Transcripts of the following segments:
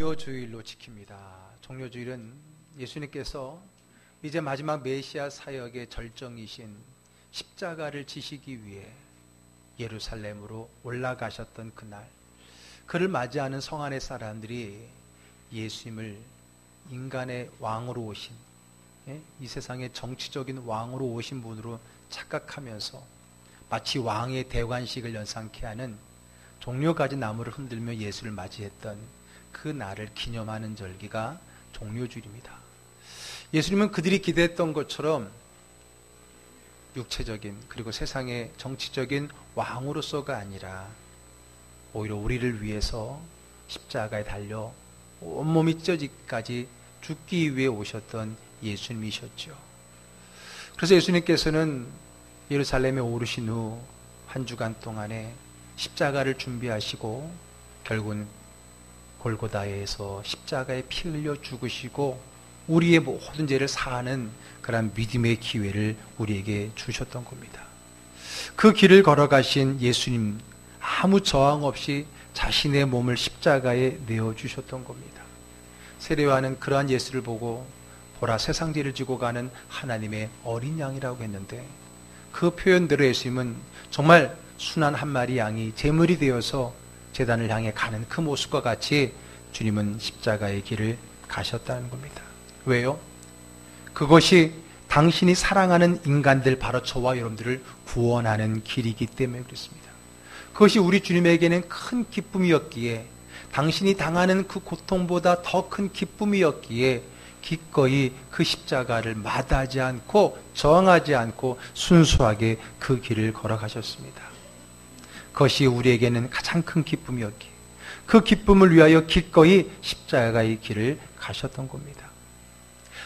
종료주일로 지킵니다. 종료주일은 예수님께서 이제 마지막 메시아 사역의 절정이신 십자가를 지시기 위해 예루살렘으로 올라가셨던 그날, 그를 맞이하는 성 안의 사람들이 예수님을 인간의 왕으로 오신, 이 세상의 정치적인 왕으로 오신 분으로 착각하면서 마치 왕의 대관식을 연상케 하는 종려가지 나무를 흔들며 예수를 맞이했던 그 날을 기념하는 절기가 종료주일입니다. 예수님은 그들이 기대했던 것처럼 육체적인 그리고 세상의 정치적인 왕으로서가 아니라 오히려 우리를 위해서 십자가에 달려 온몸이 찢어지기까지 죽기 위해 오셨던 예수님이셨죠. 그래서 예수님께서는 예루살렘에 오르신 후 한 주간 동안에 십자가를 준비하시고 결국은 골고다에서 십자가에 피 흘려 죽으시고 우리의 모든 죄를 사하는 그런 믿음의 기회를 우리에게 주셨던 겁니다. 그 길을 걸어가신 예수님, 아무 저항 없이 자신의 몸을 십자가에 내어주셨던 겁니다. 세례요한은 그러한 예수를 보고 보라, 세상 죄를 지고 가는 하나님의 어린 양이라고 했는데, 그 표현대로 예수님은 정말 순한 한 마리 양이 제물이 되어서 제단을 향해 가는 그 모습과 같이 주님은 십자가의 길을 가셨다는 겁니다. 왜요? 그것이 당신이 사랑하는 인간들, 바로 저와 여러분들을 구원하는 길이기 때문에 그렇습니다. 그것이 우리 주님에게는 큰 기쁨이었기에, 당신이 당하는 그 고통보다 더 큰 기쁨이었기에 기꺼이 그 십자가를 마다하지 않고 저항하지 않고 순수하게 그 길을 걸어가셨습니다. 그것이 우리에게는 가장 큰 기쁨이었기에 그 기쁨을 위하여 기꺼이 십자가의 길을 가셨던 겁니다.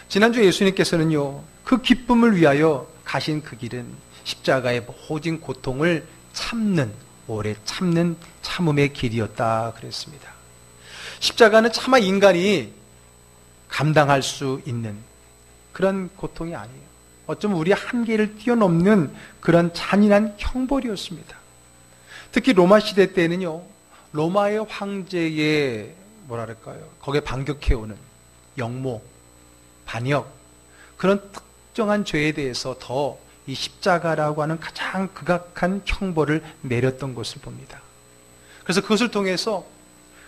지난주 예수님께서는요, 그 기쁨을 위하여 가신 그 길은 십자가의 모든 고통을 참는, 오래 참는 참음의 길이었다 그랬습니다. 십자가는 차마 인간이 감당할 수 있는 그런 고통이 아니에요. 어쩌면 우리의 한계를 뛰어넘는 그런 잔인한 형벌이었습니다. 특히 로마 시대 때는요, 로마의 황제의 거기에 반격해오는 영모, 반역, 그런 특정한 죄에 대해서 더 이 십자가라고 하는 가장 극악한 형벌을 내렸던 것을 봅니다. 그래서 그것을 통해서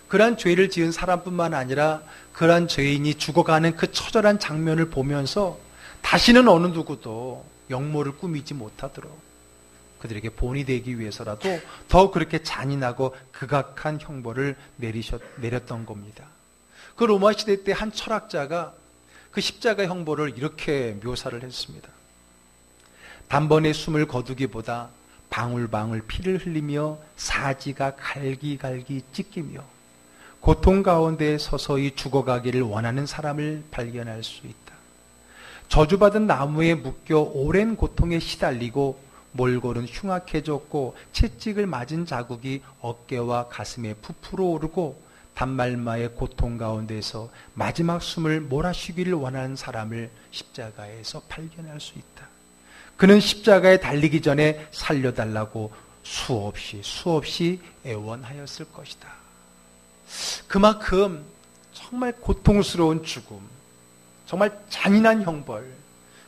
그러한 죄를 지은 사람뿐만 아니라 그러한 죄인이 죽어가는 그 처절한 장면을 보면서 다시는 어느 누구도 영모를 꾸미지 못하도록 그들에게 본이 되기 위해서라도 더 그렇게 잔인하고 극악한 형벌을 내렸던 겁니다. 그 로마 시대 때 한 철학자가 그 십자가 형벌을 이렇게 묘사를 했습니다. 단번에 숨을 거두기보다 방울방울 피를 흘리며 사지가 갈기갈기 찢기며 고통 가운데 서서히 죽어가기를 원하는 사람을 발견할 수 있다. 저주받은 나무에 묶여 오랜 고통에 시달리고 몰골은 흉악해졌고 채찍을 맞은 자국이 어깨와 가슴에 부풀어 오르고 단말마의 고통 가운데서 마지막 숨을 몰아쉬기를 원하는 사람을 십자가에서 발견할 수 있다. 그는 십자가에 달리기 전에 살려달라고 수없이 애원하였을 것이다. 그만큼 정말 고통스러운 죽음, 정말 잔인한 형벌,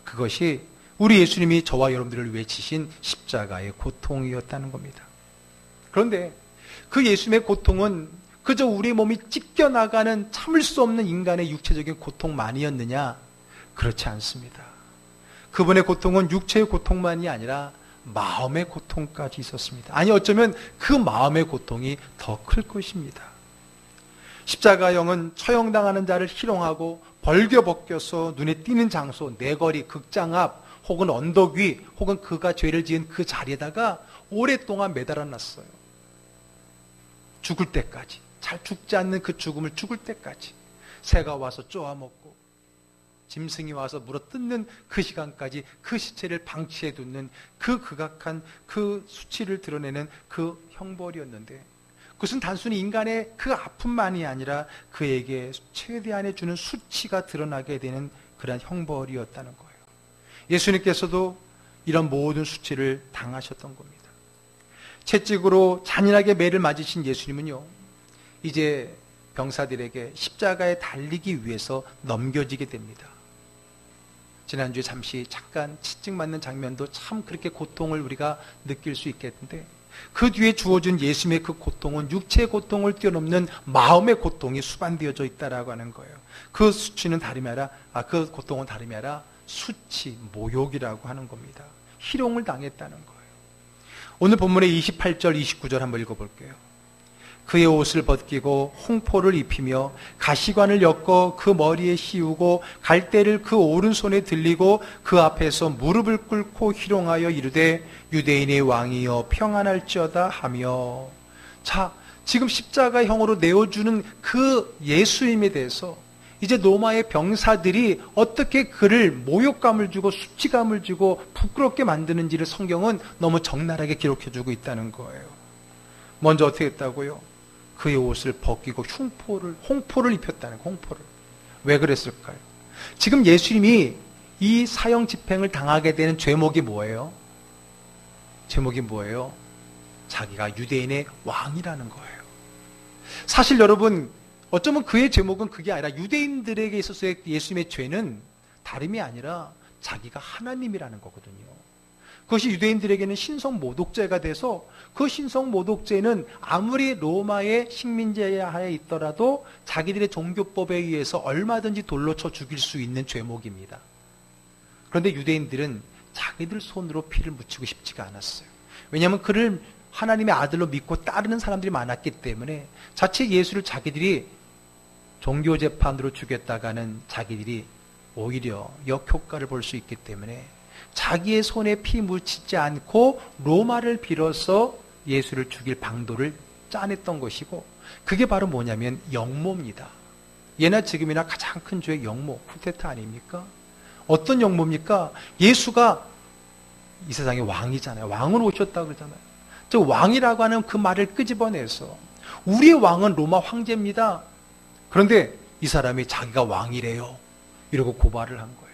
그것이 우리 예수님이 저와 여러분들을 외치신 십자가의 고통이었다는 겁니다. 그런데 그 예수님의 고통은 그저 우리 몸이 찢겨나가는 참을 수 없는 인간의 육체적인 고통만이었느냐? 그렇지 않습니다. 그분의 고통은 육체의 고통만이 아니라 마음의 고통까지 있었습니다. 아니, 어쩌면 그 마음의 고통이 더 클 것입니다. 십자가형은 처형당하는 자를 희롱하고 벌겨벗겨서 눈에 띄는 장소, 내거리, 극장 앞, 혹은 언덕 위, 혹은 그가 죄를 지은 그 자리에다가 오랫동안 매달아 놨어요. 죽을 때까지, 잘 죽지 않는 그 죽음을 죽을 때까지, 새가 와서 쪼아먹고 짐승이 와서 물어뜯는 그 시간까지 그 시체를 방치해 두는 그 극악한 그 수치를 드러내는 그 형벌이었는데, 그것은 단순히 인간의 그 아픔만이 아니라 그에게 최대한의 주는 수치가 드러나게 되는 그런 형벌이었다는 거예요. 예수님께서도 이런 모든 수치를 당하셨던 겁니다. 채찍으로 잔인하게 매를 맞으신 예수님은요, 이제 병사들에게 십자가에 달리기 위해서 넘겨지게 됩니다. 지난주에 잠깐 치증 맞는 장면도 참 그렇게 고통을 우리가 느낄 수 있겠는데, 그 뒤에 주어진 예수님의 그 고통은 육체의 고통을 뛰어넘는 마음의 고통이 수반되어져 있다라고 하는 거예요. 그 수치는 다름이 아니라, 그 고통은 다름이 아니라 수치, 모욕이라고 하는 겁니다. 희롱을 당했다는 거예요. 오늘 본문의 28절, 29절 한번 읽어볼게요. 그의 옷을 벗기고 홍포를 입히며 가시관을 엮어 그 머리에 씌우고 갈대를 그 오른손에 들리고 그 앞에서 무릎을 꿇고 희롱하여 이르되 유대인의 왕이여 평안할지어다 하며. 자, 지금 십자가형으로 내어주는 그 예수님에 대해서 이제 로마의 병사들이 어떻게 그를 모욕감을 주고 수치감을 주고 부끄럽게 만드는지를 성경은 너무 적나라하게 기록해주고 있다는 거예요. 먼저 어떻게 했다고요? 그의 옷을 벗기고 홍포를 입혔다는 거예요. 홍포를. 왜 그랬을까요? 지금 예수님이 이 사형 집행을 당하게 되는 죄목이 뭐예요? 제목이 뭐예요? 자기가 유대인의 왕이라는 거예요. 사실 여러분, 어쩌면 그의 제목은 그게 아니라 유대인들에게 있어서의 예수님의 죄는 다름이 아니라 자기가 하나님이라는 거거든요. 그것이 유대인들에게는 신성모독죄가 돼서 그 신성모독죄는 아무리 로마의 식민지하에 있더라도 자기들의 종교법에 의해서 얼마든지 돌로 쳐 죽일 수 있는 죄목입니다. 그런데 유대인들은 자기들 손으로 피를 묻히고 싶지가 않았어요. 왜냐하면 그를 하나님의 아들로 믿고 따르는 사람들이 많았기 때문에 자칫 예수를 자기들이 종교재판으로 죽였다가는 자기들이 오히려 역효과를 볼 수 있기 때문에 자기의 손에 피 묻히지 않고 로마를 빌어서 예수를 죽일 방도를 짜냈던 것이고, 그게 바로 뭐냐면 역모입니다. 예나 지금이나 가장 큰 죄의 역모, 쿠데타 아닙니까? 어떤 역모입니까? 예수가 이 세상의 왕이잖아요. 왕으로 오셨다고 그러잖아요. 저 왕이라고 하는 그 말을 끄집어내서 우리의 왕은 로마 황제입니다. 그런데 이 사람이 자기가 왕이래요. 이러고 고발을 한 거예요.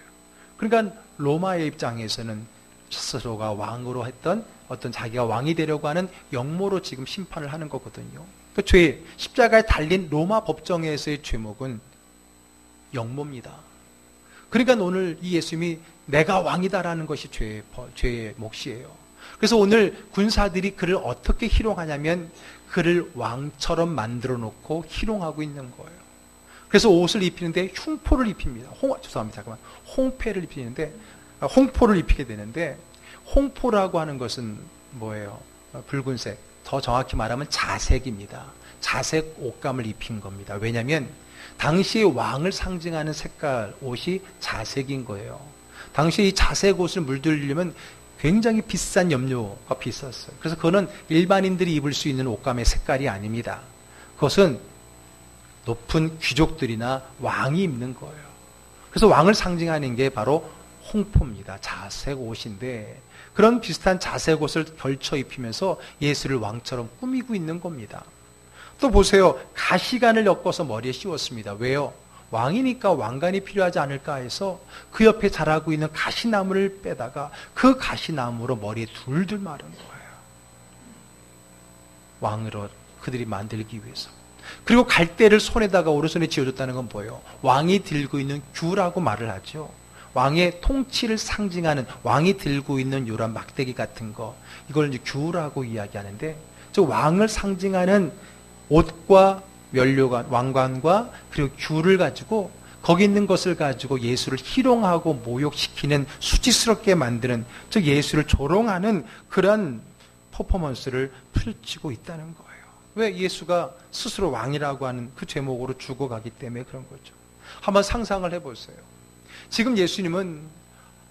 그러니까 로마의 입장에서는 스스로가 왕으로 했던 어떤 자기가 왕이 되려고 하는 역모로 지금 심판을 하는 거거든요. 그 죄, 십자가에 달린 로마 법정에서의 죄목은 역모입니다. 그러니까 오늘 이 예수님이 내가 왕이다라는 것이 죄의 몫이에요. 그래서 오늘 군사들이 그를 어떻게 희롱하냐면 그를 왕처럼 만들어 놓고 희롱하고 있는 거예요. 그래서 옷을 입히는데 흉포를 입힙니다. 홍패를 입히는데, 홍포를 입히게 되는데, 홍포라고 하는 것은 뭐예요? 붉은색, 더 정확히 말하면 자색입니다. 자색 옷감을 입힌 겁니다. 왜냐하면 당시의 왕을 상징하는 색깔 옷이 자색인 거예요. 당시에 이 자색 옷을 물들이려면 굉장히 비싼 염료가 비쌌어요. 그래서 그거는 일반인들이 입을 수 있는 옷감의 색깔이 아닙니다. 그것은 높은 귀족들이나 왕이 입는 거예요. 그래서 왕을 상징하는 게 바로 홍포입니다. 자색 옷인데, 그런 비슷한 자색 옷을 걸쳐 입히면서 예수를 왕처럼 꾸미고 있는 겁니다. 또 보세요. 가시관을 엮어서 머리에 씌웠습니다. 왜요? 왕이니까 왕관이 필요하지 않을까 해서 그 옆에 자라고 있는 가시나무를 빼다가 그 가시나무로 머리에 둘둘 마른 거예요. 왕으로 그들이 만들기 위해서. 그리고 갈대를 손에다가 오른손에 쥐어줬다는 건 뭐예요? 왕이 들고 있는 규라고 말을 하죠. 왕의 통치를 상징하는, 왕이 들고 있는 이런 막대기 같은 거, 이걸 이제 규라고 이야기하는데, 저 왕을 상징하는 옷과 면류관, 왕관과 그리고 규를 가지고 거기 있는 것을 가지고 예수를 희롱하고 모욕시키는, 수치스럽게 만드는, 즉 예수를 조롱하는 그런 퍼포먼스를 펼치고 있다는 거예요. 왜? 예수가 스스로 왕이라고 하는 그 제목으로 죽어가기 때문에 그런 거죠. 한번 상상을 해보세요. 지금 예수님은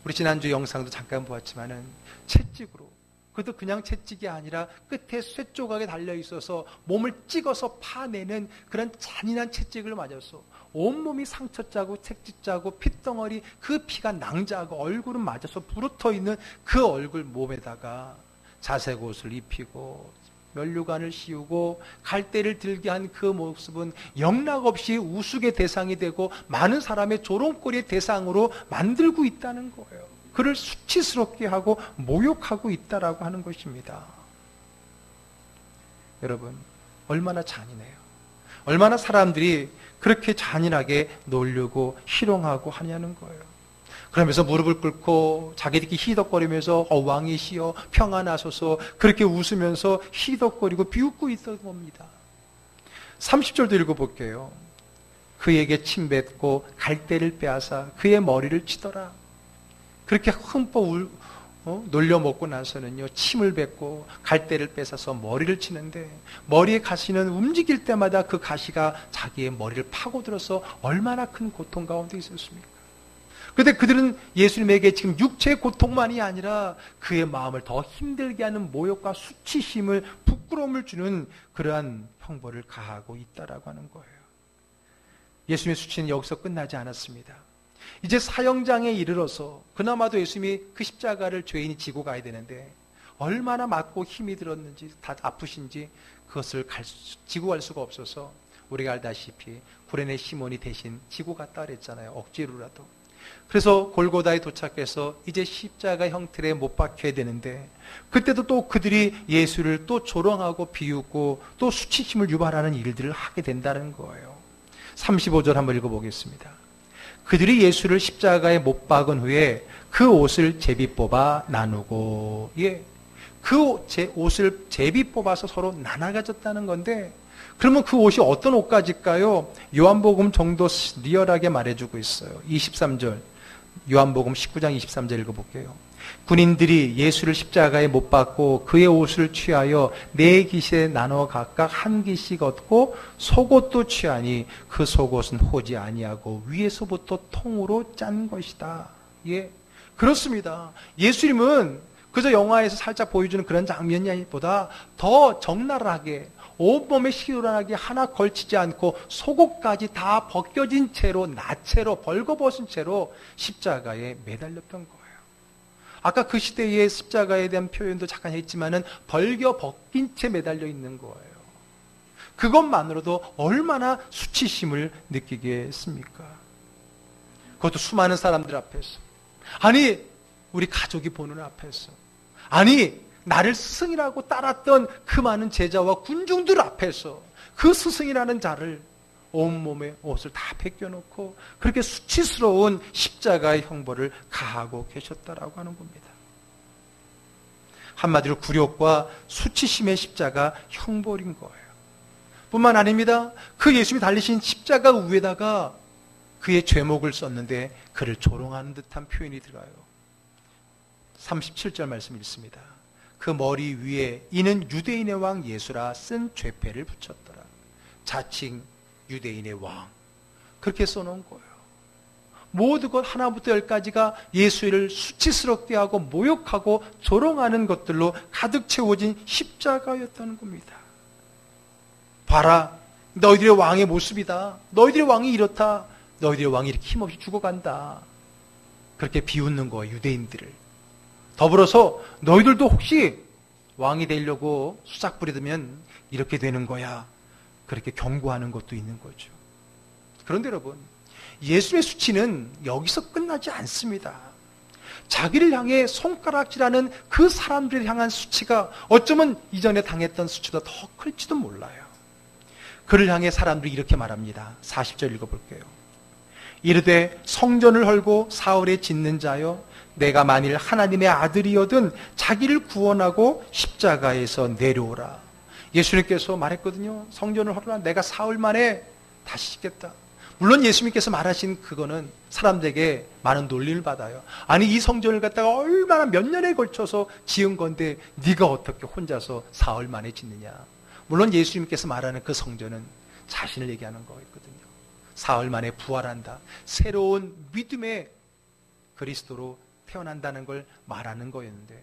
우리 지난주 영상도 잠깐 보았지만은 채찍으로, 그것도 그냥 채찍이 아니라 끝에 쇠조각에 달려있어서 몸을 찍어서 파내는 그런 잔인한 채찍을 맞아서 온몸이 상처짜고 채찍짜고 핏덩어리, 그 피가 낭자하고 얼굴은 맞아서 부르터있는 그 얼굴 몸에다가 자색 옷을 입히고 면류관을 씌우고 갈대를 들게 한 그 모습은 영락없이 우스의 대상이 되고 많은 사람의 조롱거리의 대상으로 만들고 있다는 거예요. 그를 수치스럽게 하고 모욕하고 있다라고 하는 것입니다. 여러분, 얼마나 잔인해요. 얼마나 사람들이 그렇게 잔인하게 놀려고 희롱하고 하냐는 거예요. 그러면서 무릎을 꿇고 자기들끼리 희덕거리면서 왕이시여 평안하소서 그렇게 웃으면서 희덕거리고 비웃고 있었던 겁니다. 30절도 읽어볼게요. 그에게 침뱉고 갈대를 빼앗아 그의 머리를 치더라. 그렇게 흠뻑 놀려먹고 나서는요, 침을 뱉고 갈대를 뺏어서 머리를 치는데, 머리의 가시는 움직일 때마다 그 가시가 자기의 머리를 파고들어서 얼마나 큰 고통 가운데 있었습니까? 그런데 그들은 예수님에게 지금 육체의 고통만이 아니라 그의 마음을 더 힘들게 하는 모욕과 수치심을, 부끄러움을 주는 그러한 형벌을 가하고 있다라고 하는 거예요. 예수님의 수치는 여기서 끝나지 않았습니다. 이제 사형장에 이르러서 그나마도 예수님이 그 십자가를 죄인이 지고 가야 되는데 얼마나 맞고 힘이 들었는지, 다 아프신지 그것을 지고 갈 수가 없어서 우리가 알다시피 구레네 시몬이 대신 지고 갔다 그랬잖아요. 억지로라도. 그래서 골고다에 도착해서 이제 십자가 형틀에 못 박혀야 되는데, 그때도 또 그들이 예수를 또 조롱하고 비웃고 또 수치심을 유발하는 일들을 하게 된다는 거예요. 35절 한번 읽어보겠습니다. 그들이 예수를 십자가에 못 박은 후에 그 옷을 제비 뽑아 나누고, 그 옷을 제비 뽑아서 서로 나눠 가졌다는 건데, 그러면 그 옷이 어떤 옷가지일까요? 요한복음 정도 리얼하게 말해주고 있어요. 23절, 요한복음 19장 23절 읽어볼게요. 군인들이 예수를 십자가에 못 박고 그의 옷을 취하여 네 깃에 나눠 각각 한 깃씩 얻고 속옷도 취하니 그 속옷은 호지 아니하고 위에서부터 통으로 짠 것이다. 예, 그렇습니다. 예수님은 그저 영화에서 살짝 보여주는 그런 장면보다 더 적나라하게 온몸에 시원하게 하나 걸치지 않고 속옷까지 다 벗겨진 채로, 나체로, 벌거벗은 채로 십자가에 매달렸던 거예요. 아까 그 시대의 십자가에 대한 표현도 잠깐 했지만은 벌겨 벗긴 채 매달려 있는 거예요. 그것만으로도 얼마나 수치심을 느끼겠습니까? 그것도 수많은 사람들 앞에서, 아니 우리 가족이 보는 앞에서, 아니 나를 스승이라고 따랐던 그 많은 제자와 군중들 앞에서 그 스승이라는 자를 온몸에 옷을 다 벗겨놓고 그렇게 수치스러운 십자가의 형벌을 가하고 계셨다라고 하는 겁니다. 한마디로 굴욕과 수치심의 십자가 형벌인 거예요. 뿐만 아닙니다. 그 예수님이 달리신 십자가 위에다가 그의 죄목을 썼는데 그를 조롱하는 듯한 표현이 들어가요. 37절 말씀 읽습니다. 그 머리 위에 이는 유대인의 왕 예수라 쓴 죄패를 붙였더라. 자칭 유대인의 왕, 그렇게 써놓은 거예요. 모두 것 하나부터 열까지가 예수를 수치스럽게 하고 모욕하고 조롱하는 것들로 가득 채워진 십자가였다는 겁니다. 봐라, 너희들의 왕의 모습이다. 너희들의 왕이 이렇다. 너희들의 왕이 이렇게 힘없이 죽어간다. 그렇게 비웃는 거예요, 유대인들을. 더불어서 너희들도 혹시 왕이 되려고 수작 부리면 이렇게 되는 거야, 그렇게 경고하는 것도 있는 거죠. 그런데 여러분, 예수의 수치는 여기서 끝나지 않습니다. 자기를 향해 손가락질하는 그 사람들을 향한 수치가 어쩌면 이전에 당했던 수치보다 더 클지도 몰라요. 그를 향해 사람들이 이렇게 말합니다. 40절 읽어볼게요. 이르되 성전을 헐고 사흘에 짓는 자여, 내가 만일 하나님의 아들이거든 자기를 구원하고 십자가에서 내려오라. 예수님께서 말했거든요. 성전을 헐어라. 내가 사흘 만에 다시 짓겠다. 물론 예수님께서 말하신 그거는 사람들에게 많은 놀림을 받아요. 아니 이 성전을 갖다가 얼마나 몇 년에 걸쳐서 지은 건데 네가 어떻게 혼자서 사흘 만에 짓느냐. 물론 예수님께서 말하는 그 성전은 자신을 얘기하는 거였거든요. 사흘 만에 부활한다. 새로운 믿음의 그리스도로 태어난다는 걸 말하는 거였는데,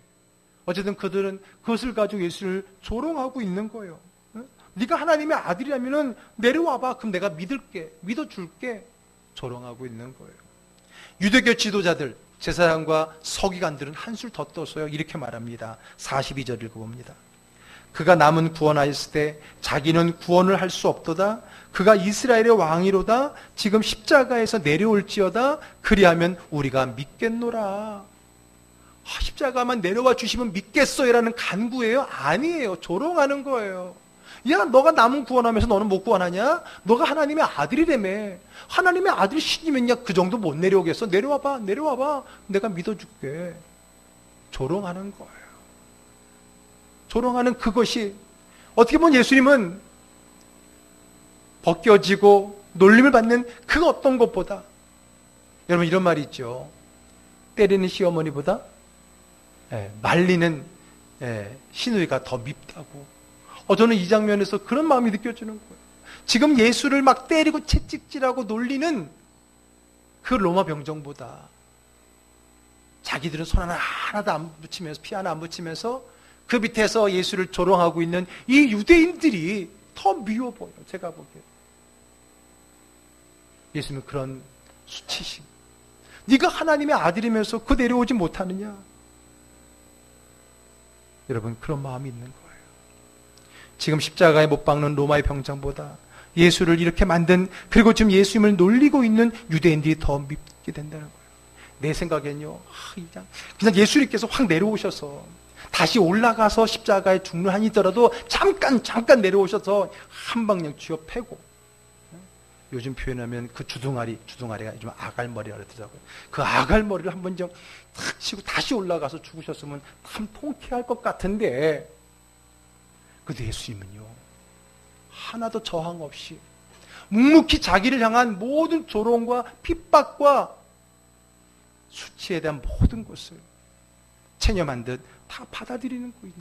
어쨌든 그들은 그것을 가지고 예수를 조롱하고 있는 거예요. 네가 하나님의 아들이라면 내려와봐. 그럼 내가 믿어줄게. 조롱하고 있는 거예요. 유대교 지도자들, 제사장과 서기관들은 한술 더 떠서요, 이렇게 말합니다. 42절 읽어봅니다. 그가 남은 구원하였을 때 자기는 구원을 할 수 없도다. 그가 이스라엘의 왕이로다. 지금 십자가에서 내려올지어다. 그리하면 우리가 믿겠노라. 십자가만 내려와 주시면 믿겠어요라는 간구예요? 아니에요. 조롱하는 거예요. 야, 너가 남은 구원하면서 너는 못 구원하냐? 너가 하나님의 아들이라며. 하나님의 아들이 신이면 야, 그 정도 못 내려오겠어? 내려와봐. 내가 믿어줄게. 조롱하는 거예요. 조롱하는 그것이 어떻게 보면 예수님은 벗겨지고 놀림을 받는 그 어떤 것보다, 여러분 이런 말이 있죠. 때리는 시어머니보다 말리는 시누이가 더 밉다고. 저는 이 장면에서 그런 마음이 느껴지는 거예요. 지금 예수를 막 때리고 채찍질하고 놀리는 그 로마 병정보다 자기들은 손 하나도 안 붙이면서, 피 하나 안 붙이면서 그 밑에서 예수를 조롱하고 있는 이 유대인들이 더 미워 보여요. 제가 보기에. 예수님은 그런 수치심. 네가 하나님의 아들이면서 그 내려오지 못하느냐? 여러분 그런 마음이 있는 거예요. 지금 십자가에 못 박는 로마의 병장보다 예수를 이렇게 만든, 그리고 지금 예수님을 놀리고 있는 유대인들이 더 밉게 된다는 거예요. 내 생각엔요, 그냥 예수님께서 확 내려오셔서 다시 올라가서 십자가에 죽는 한이 있더라도 잠깐 내려오셔서 한 방향 쥐어 패고, 요즘 표현하면 그 주둥아리가 좀 아갈머리라 그러더라고요. 그 아갈머리를 한번 좀 탁 치고 다시 올라가서 죽으셨으면 참 통쾌할 것 같은데, 그래도 예수님은요, 하나도 저항 없이 묵묵히 자기를 향한 모든 조롱과 핍박과 수치에 대한 모든 것을 체념한 듯 다 받아들이는 거예요.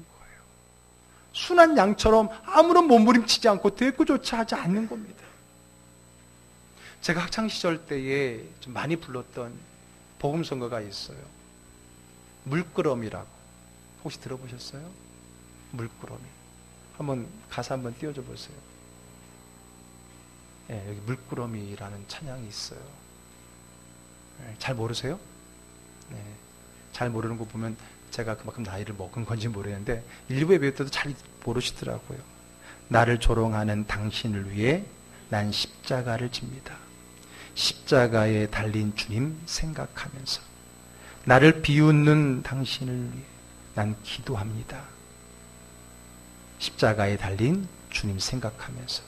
순한 양처럼 아무런 몸부림치지 않고 대꾸조차 하지 않는 겁니다. 제가 학창시절 때에 좀 많이 불렀던 복음성가가 있어요. 물끄러미라고. 혹시 들어보셨어요? 물끄러미. 가사 한번 띄워줘 보세요. 여기 물끄러미라는 찬양이 있어요. 잘 모르세요? 잘 모르는 거 보면 제가 그만큼 나이를 먹은 건지 모르겠는데, 일부 예배 때도 잘 모르시더라고요. 나를 조롱하는 당신을 위해 난 십자가를 집니다. 십자가에 달린 주님 생각하면서 나를 비웃는 당신을 위해 난 기도합니다. 십자가에 달린 주님 생각하면서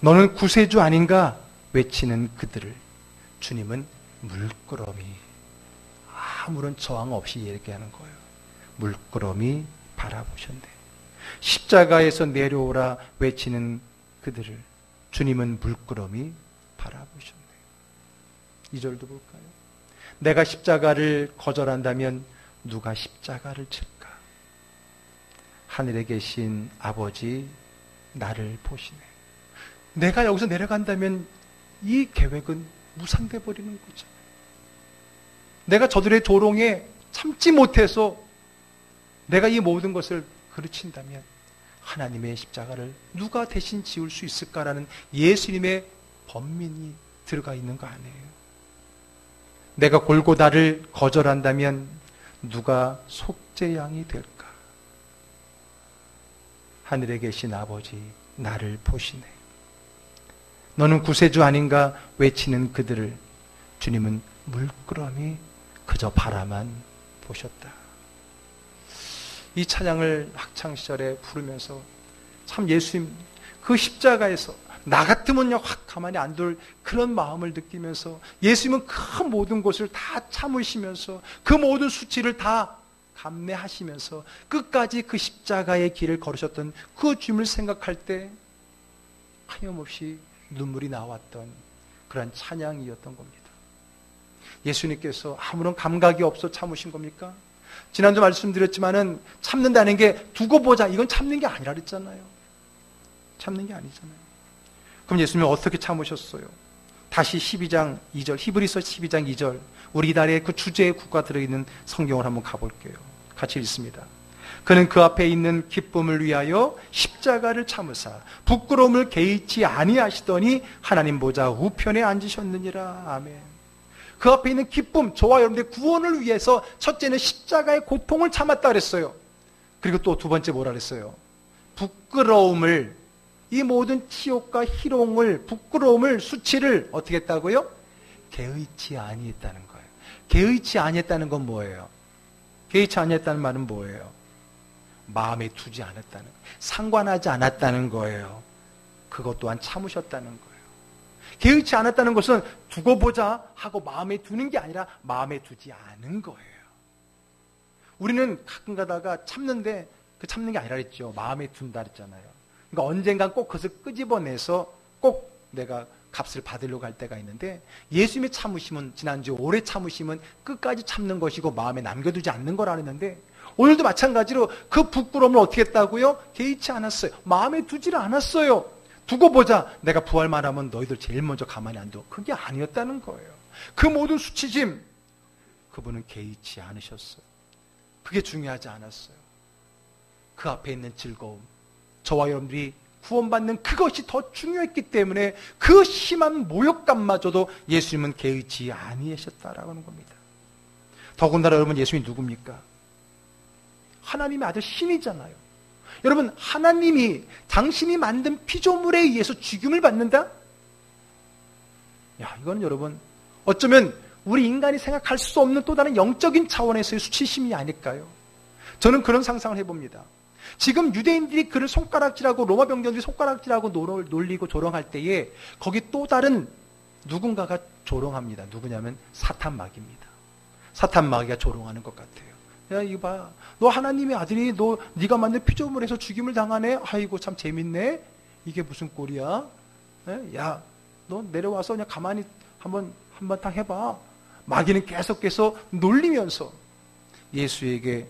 너는 구세주 아닌가 외치는 그들을 주님은 물끄러미, 아무런 저항 없이 얘기하는 거예요. 물끄러미 바라보셨네. 십자가에서 내려오라 외치는 그들을 주님은 물끄러미 바라보셨네. 2절도 볼까요? 내가 십자가를 거절한다면 누가 십자가를 질까? 하늘에 계신 아버지 나를 보시네. 내가 여기서 내려간다면 이 계획은 무산돼 버리는 거죠. 내가 저들의 조롱에 참지 못해서 내가 이 모든 것을 그르친다면 하나님의 십자가를 누가 대신 지울 수 있을까라는 예수님의 번민이 들어가 있는 거 아니에요. 내가 골고다를 거절한다면 누가 속죄양이 될까? 하늘에 계신 아버지 나를 보시네. 너는 구세주 아닌가 외치는 그들을 주님은 물끄러미 그저 바라만 보셨다. 이 찬양을 학창시절에 부르면서 참 예수님 그 십자가에서 나 같으면요 확 가만히 안 둘 그런 마음을 느끼면서, 예수님은 그 모든 것을 다 참으시면서 그 모든 수치를 다 감내하시면서 끝까지 그 십자가의 길을 걸으셨던 그 주님을 생각할 때 하염없이 눈물이 나왔던 그런 찬양이었던 겁니다. 예수님께서 아무런 감각이 없어 참으신 겁니까? 지난주 말씀드렸지만은 참는다는 게 두고 보자, 이건 참는 게 아니라 그랬잖아요. 참는 게 아니잖아요. 그럼 예수님은 어떻게 참으셨어요? 다시 12장 2절, 히브리서 12장 2절, 우리 이달의 그 주제의 구가 들어있는 성경을 한번 가볼게요. 같이 읽습니다. 그는 그 앞에 있는 기쁨을 위하여 십자가를 참으사 부끄러움을 개의치 아니하시더니 하나님 보좌 우편에 앉으셨느니라. 아멘. 그 앞에 있는 기쁨, 저와 여러분들의 구원을 위해서 첫째는 십자가의 고통을 참았다 그랬어요. 그리고 또 두 번째 뭐라 그랬어요? 부끄러움을, 이 모든 치욕과 희롱을, 부끄러움을, 수치를 어떻게 했다고요? 개의치 아니했다는 거예요. 개의치 아니했다는 건 뭐예요? 개의치 아니했다는 말은 뭐예요? 마음에 두지 않았다는 거예요. 상관하지 않았다는 거예요. 그것 또한 참으셨다는 거예요. 개의치 않았다는 것은 두고 보자 하고 마음에 두는 게 아니라 마음에 두지 않은 거예요. 우리는 가끔 가다가 참는데 그 참는 게 아니라 그랬죠. 마음에 둔다 그랬잖아요. 그러니까 언젠간 꼭 그것을 끄집어내서 꼭 내가 값을 받으려고 할 때가 있는데, 예수님의 참으심은, 지난주 오래 참으심은 끝까지 참는 것이고 마음에 남겨두지 않는 거라 했는데, 오늘도 마찬가지로 그 부끄러움을 어떻게 했다고요? 개의치 않았어요. 마음에 두지를 않았어요. 두고 보자. 내가 부활만 하면 너희들 제일 먼저 가만히 안 둬. 그게 아니었다는 거예요. 그 모든 수치심, 그분은 개의치 않으셨어요. 그게 중요하지 않았어요. 그 앞에 있는 즐거움, 저와 여러분들이 구원받는 그것이 더 중요했기 때문에 그 심한 모욕감마저도 예수님은 개의치 아니하셨다라고 하는 겁니다. 더군다나 여러분, 예수님이 누굽니까? 하나님의 아들 신이잖아요. 여러분, 하나님이 당신이 만든 피조물에 의해서 죽임을 받는다? 야, 이건 여러분 어쩌면 우리 인간이 생각할 수 없는 또 다른 영적인 차원에서의 수치심이 아닐까요? 저는 그런 상상을 해봅니다. 지금 유대인들이 그를 손가락질하고 로마 병정들이 손가락질하고 놀리고 조롱할 때에 거기 또 다른 누군가가 조롱합니다. 누구냐면 사탄 마귀입니다. 사탄 마귀가 조롱하는 것 같아요. 야, 이거 봐. 너 하나님의 아들이 네가 만든 피조물에서 죽임을 당하네? 아이고, 참 재밌네? 이게 무슨 꼴이야? 야, 너 내려와서 그냥 가만히 한바탕 해봐. 마귀는 계속해서 놀리면서 예수에게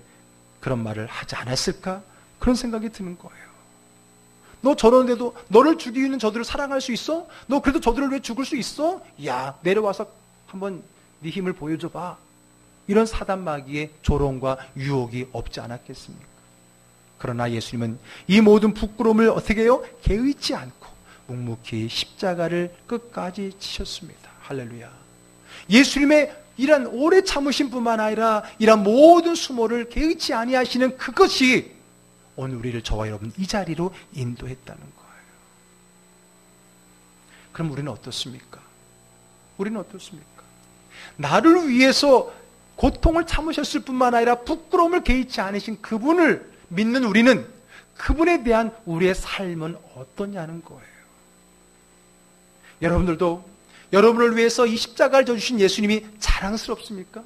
그런 말을 하지 않았을까? 그런 생각이 드는 거예요. 너 저러는데도 너를 죽이기 위해 저들을 사랑할 수 있어? 너 그래도 저들을 왜 죽을 수 있어? 야, 내려와서 한번 네 힘을 보여줘봐. 이런 사단 마귀의 조롱과 유혹이 없지 않았겠습니까? 그러나 예수님은 이 모든 부끄러움을 어떻게 해요? 개의치 않고 묵묵히 십자가를 끝까지 지셨습니다. 할렐루야. 예수님의 이런 오래 참으심뿐만 아니라 이런 모든 수모를 개의치 아니하시는 그것이 오늘 우리를, 저와 여러분, 이 자리로 인도했다는 거예요. 그럼 우리는 어떻습니까? 우리는 어떻습니까? 나를 위해서 고통을 참으셨을 뿐만 아니라 부끄러움을 개의치 않으신 그분을 믿는 우리는, 그분에 대한 우리의 삶은 어떠냐는 거예요. 여러분들도 여러분을 위해서 이 십자가를 져주신 예수님이 자랑스럽습니까?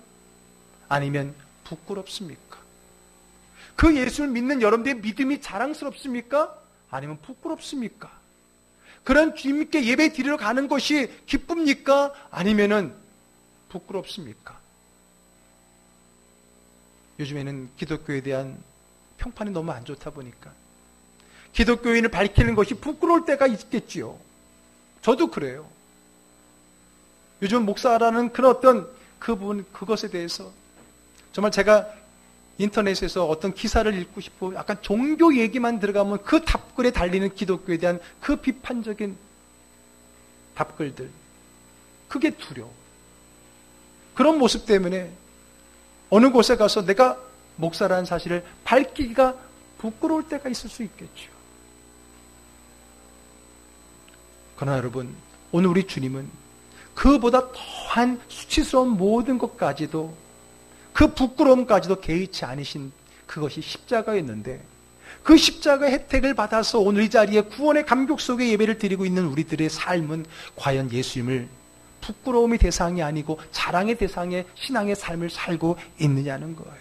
아니면 부끄럽습니까? 그 예수를 믿는 여러분들의 믿음이 자랑스럽습니까? 아니면 부끄럽습니까? 그런 주님께 예배 드리러 가는 것이 기쁩니까? 아니면은 부끄럽습니까? 요즘에는 기독교에 대한 평판이 너무 안 좋다 보니까 기독교인을 밝히는 것이 부끄러울 때가 있겠지요. 저도 그래요. 요즘 목사라는 그런 어떤 그것에 대해서 정말 제가 인터넷에서 어떤 기사를 읽고 싶고 약간 종교 얘기만 들어가면 그 답글에 달리는 기독교에 대한 그 비판적인 답글들, 그게 두려워. 그런 모습 때문에 어느 곳에 가서 내가 목사라는 사실을 밝히기가 부끄러울 때가 있을 수 있겠죠. 그러나 여러분, 오늘 우리 주님은 그보다 더한 수치스러운 모든 것까지도, 그 부끄러움까지도 개의치 않으신 그것이 십자가였는데, 그 십자가의 혜택을 받아서 오늘 이 자리에 구원의 감격 속에 예배를 드리고 있는 우리들의 삶은 과연 예수님을 부끄러움의 대상이 아니고 자랑의 대상의 신앙의 삶을 살고 있느냐는 거예요.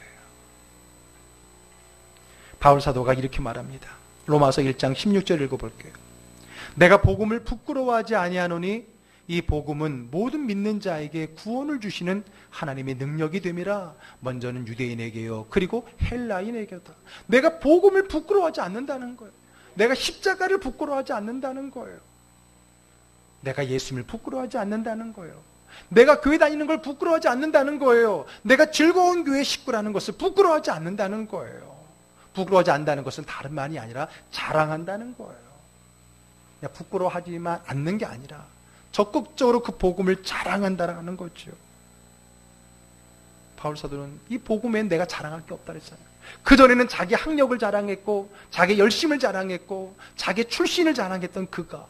바울 사도가 이렇게 말합니다. 로마서 1장 16절 읽어볼게요. 내가 복음을 부끄러워하지 아니하노니 이 복음은 모든 믿는 자에게 구원을 주시는 하나님의 능력이 됨이라. 먼저는 유대인에게요, 그리고 헬라인에게다. 내가 복음을 부끄러워하지 않는다는 거예요. 내가 십자가를 부끄러워하지 않는다는 거예요. 내가 예수님을 부끄러워하지 않는다는 거예요. 내가 교회 다니는 걸 부끄러워하지 않는다는 거예요. 내가 즐거운 교회 식구라는 것을 부끄러워하지 않는다는 거예요. 부끄러워하지 않는다는 것은 다른 말이 아니라 자랑한다는 거예요. 그냥 부끄러워하지만 않는 게 아니라 적극적으로 그 복음을 자랑한다는 거죠. 바울 사도는 이 복음엔 내가 자랑할 게 없다 그랬잖아요. 그전에는 자기 학력을 자랑했고 자기 열심을 자랑했고 자기 출신을 자랑했던 그가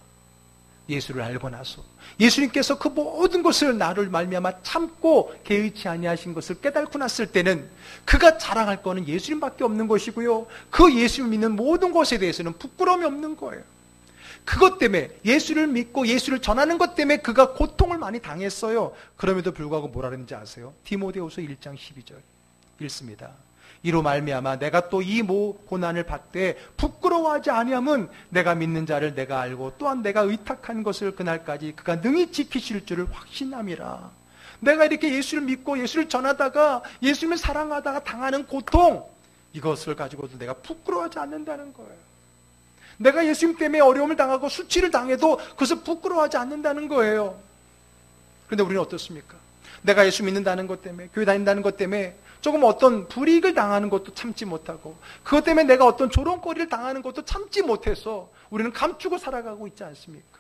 예수를 알고 나서 예수님께서 그 모든 것을 나를 말미암아 참고 개의치 아니하신 것을 깨닫고 났을 때는 그가 자랑할 거는 예수님밖에 없는 것이고요, 그 예수를 믿는 모든 것에 대해서는 부끄러움이 없는 거예요. 그것 때문에, 예수를 믿고 예수를 전하는 것 때문에 그가 고통을 많이 당했어요. 그럼에도 불구하고 뭐라 그랬는지 아세요? 디모데후서 1장 12절 읽습니다. 이로 말미암아 내가 또 이 고난을 받되 부끄러워하지 아니함은 내가 믿는 자를 내가 알고 또한 내가 의탁한 것을 그날까지 그가 능히 지키실 줄을 확신함이라. 내가 이렇게 예수를 믿고 예수를 전하다가 예수님을 사랑하다가 당하는 고통, 이것을 가지고도 내가 부끄러워하지 않는다는 거예요. 내가 예수님 때문에 어려움을 당하고 수치를 당해도 그것을 부끄러워하지 않는다는 거예요. 그런데 우리는 어떻습니까? 내가 예수 믿는다는 것 때문에, 교회 다닌다는 것 때문에 조금 어떤 불이익을 당하는 것도 참지 못하고, 그것 때문에 내가 어떤 조롱거리를 당하는 것도 참지 못해서 우리는 감추고 살아가고 있지 않습니까?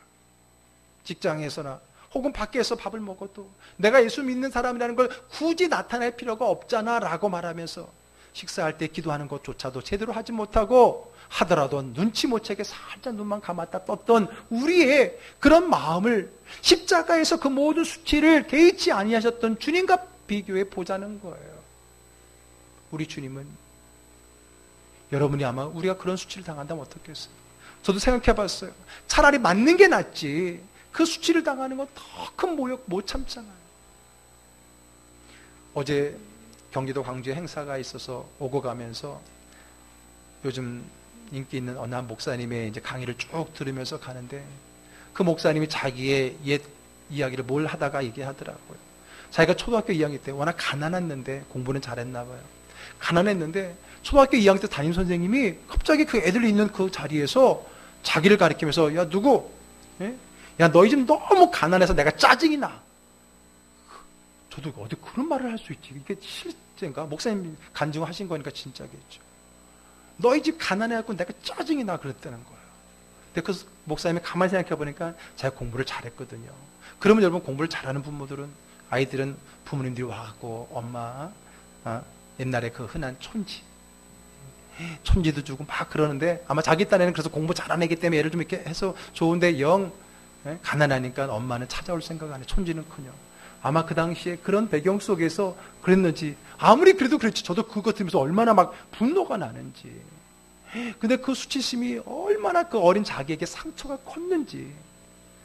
직장에서나 혹은 밖에서 밥을 먹어도 내가 예수 믿는 사람이라는 걸 굳이 나타낼 필요가 없잖아 라고 말하면서 식사할 때 기도하는 것조차도 제대로 하지 못하고, 하더라도 눈치 못 채게 살짝 눈만 감았다 떴던 우리의 그런 마음을 십자가에서 그 모든 수치를 개의치 아니하셨던 주님과 비교해 보자는 거예요. 우리 주님은, 여러분이 아마 우리가 그런 수치를 당한다면 어떻겠어요? 저도 생각해 봤어요. 차라리 맞는 게 낫지 그 수치를 당하는 건 더 큰 모욕 못 참잖아요. 어제 경기도 광주에 행사가 있어서 오고 가면서 요즘 인기 있는 어느 한 목사님의 이제 강의를 쭉 들으면서 가는데, 그 목사님이 자기의 옛 이야기를 뭘 하다가 얘기하더라고요. 자기가 초등학교 2학년 때 워낙 가난했는데 공부는 잘했나 봐요. 가난했는데 초등학교 2학년 때 담임 선생님이 갑자기 그 애들이 있는 그 자리에서 자기를 가리키면서, 야 누구? 야 너희 집 너무 가난해서 내가 짜증이 나. 저도 어디 그런 말을 할 수 있지? 이게 실제인가? 목사님 간증하신 거니까 진짜겠죠. 너희 집 가난해갖고 내가 짜증이 나 그랬다는 거예요. 근데 그 목사님이 가만히 생각해 보니까 자기가 공부를 잘했거든요. 그러면 여러분, 공부를 잘하는 부모들은, 아이들은 부모님들이 와갖고 엄마, 옛날에 그 흔한 촌지도 주고 막 그러는데, 아마 자기 딴에는 그래서 공부 잘하는 애기 때문에 애를 좀 이렇게 해서 좋은데 영 가난하니까 엄마는 찾아올 생각 안 해. 촌지는커녕. 아마 그 당시에 그런 배경 속에서 그랬는지, 아무리 그래도 그렇지, 저도 그거 들으면서 얼마나 막 분노가 나는지. 근데 그 수치심이 얼마나 그 어린 자기에게 상처가 컸는지,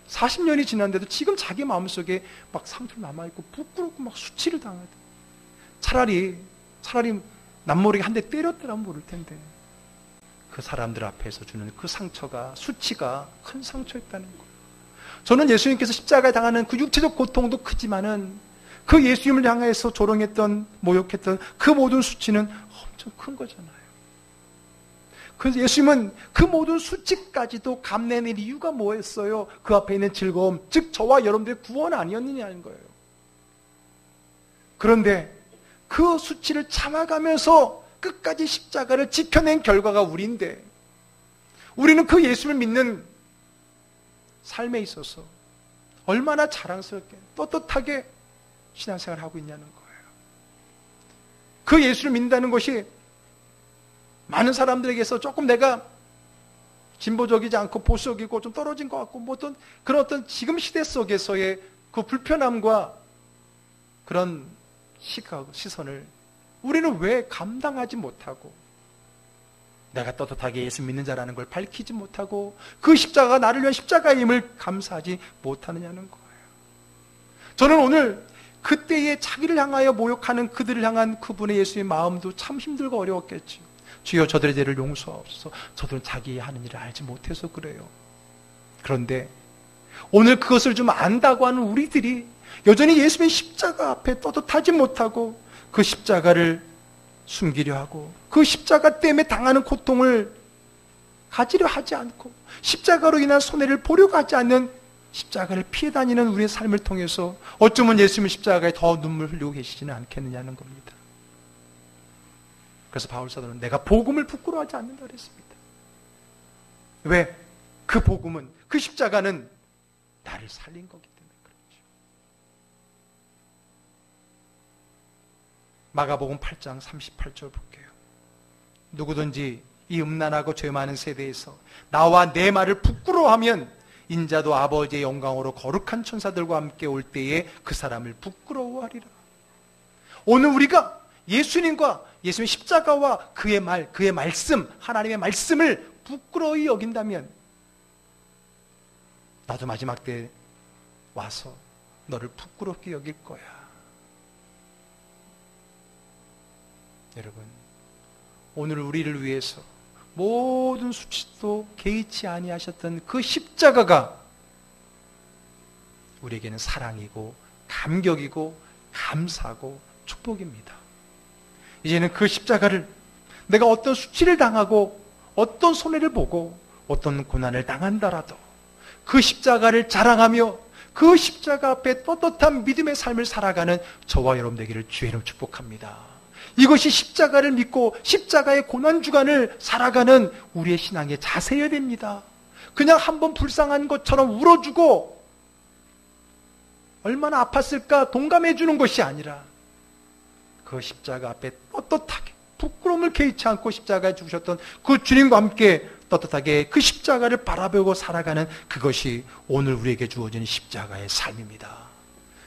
40년이 지났는데도 지금 자기 마음속에 막 상처가 남아있고 부끄럽고 막 수치를 당하다. 차라리 남모르게 한 대 때렸더라면 모를 텐데, 그 사람들 앞에서 주는 그 상처가, 수치가 큰 상처였다는 거예요. 저는 예수님께서 십자가에 당하는 그 육체적 고통도 크지만은 그 예수님을 향해서 조롱했던, 모욕했던 그 모든 수치는 엄청 큰 거잖아요. 그래서 예수님은 그 모든 수치까지도 감내낼 이유가 뭐였어요? 그 앞에 있는 즐거움, 즉 저와 여러분들의 구원 아니었느냐는 거예요. 그런데 그 수치를 참아가면서 끝까지 십자가를 지켜낸 결과가 우리인데, 우리는 그 예수를 믿는 삶에 있어서 얼마나 자랑스럽게 떳떳하게 신앙생활을 하고 있냐는 거예요. 그 예수를 믿는다는 것이 많은 사람들에게서 조금 내가 진보적이지 않고 보수적이고 좀 떨어진 것 같고, 뭐 그런 어떤 지금 시대 속에서의 그 불편함과 그런 시선을 우리는 왜 감당하지 못하고, 내가 떳떳하게 예수 믿는 자라는 걸 밝히지 못하고, 그 십자가가 나를 위한 십자가임을 감사하지 못하느냐는 거예요. 저는 오늘 그때에 자기를 향하여 모욕하는 그들을 향한 그분의 예수의 마음도 참 힘들고 어려웠겠죠. 주여 저들의 죄를 용서하옵소서. 저들은 자기 하는 일을 알지 못해서 그래요. 그런데 오늘 그것을 좀 안다고 하는 우리들이 여전히 예수님의 십자가 앞에 떳떳하지 못하고 그 십자가를 숨기려 하고, 그 십자가 때문에 당하는 고통을 가지려 하지 않고, 십자가로 인한 손해를 보려고 하지 않는, 십자가를 피해 다니는 우리의 삶을 통해서 어쩌면 예수님의 십자가에 더 눈물 흘리고 계시지는 않겠느냐는 겁니다. 그래서 바울 사도는 내가 복음을 부끄러워하지 않는다 그랬습니다. 왜? 그 복음은, 그 십자가는 나를 살린 거기 때문에 그렇죠. 마가복음 8장 38절 볼게요. 누구든지 이 음란하고 죄 많은 세대에서 나와 내 말을 부끄러워하면 인자도 아버지의 영광으로 거룩한 천사들과 함께 올 때에 그 사람을 부끄러워하리라. 오늘 우리가 예수님과 예수님의 십자가와 그의 말씀, 하나님의 말씀을 부끄러이 여긴다면 나도 마지막 때 와서 너를 부끄럽게 여길 거야. 여러분, 오늘 우리를 위해서 모든 수치도 개의치 아니하셨던 그 십자가가 우리에게는 사랑이고 감격이고 감사고 축복입니다. 이제는 그 십자가를 내가 어떤 수치를 당하고 어떤 손해를 보고 어떤 고난을 당한다라도 그 십자가를 자랑하며 그 십자가 앞에 떳떳한 믿음의 삶을 살아가는 저와 여러분 되기를 주의 이름으로 축복합니다. 이것이 십자가를 믿고 십자가의 고난주간을 살아가는 우리의 신앙의 자세여야 됩니다. 그냥 한번 불쌍한 것처럼 울어주고 얼마나 아팠을까 동감해 주는 것이 아니라 그 십자가 앞에 떳떳하게 부끄러움을 개의치 않고 십자가에 죽으셨던 그 주님과 함께 떳떳하게 그 십자가를 바라보고 살아가는 그것이 오늘 우리에게 주어진 십자가의 삶입니다.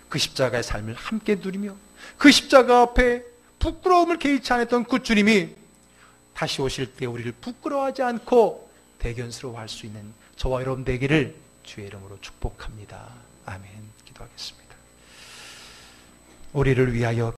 그 십자가의 삶을 함께 누리며 그 십자가 앞에 부끄러움을 개의치 않았던 그 주님이 다시 오실 때 우리를 부끄러워하지 않고 대견스러워할 수 있는 저와 여러분 되기를 주의 이름으로 축복합니다. 아멘. 기도하겠습니다. 우리를 위하여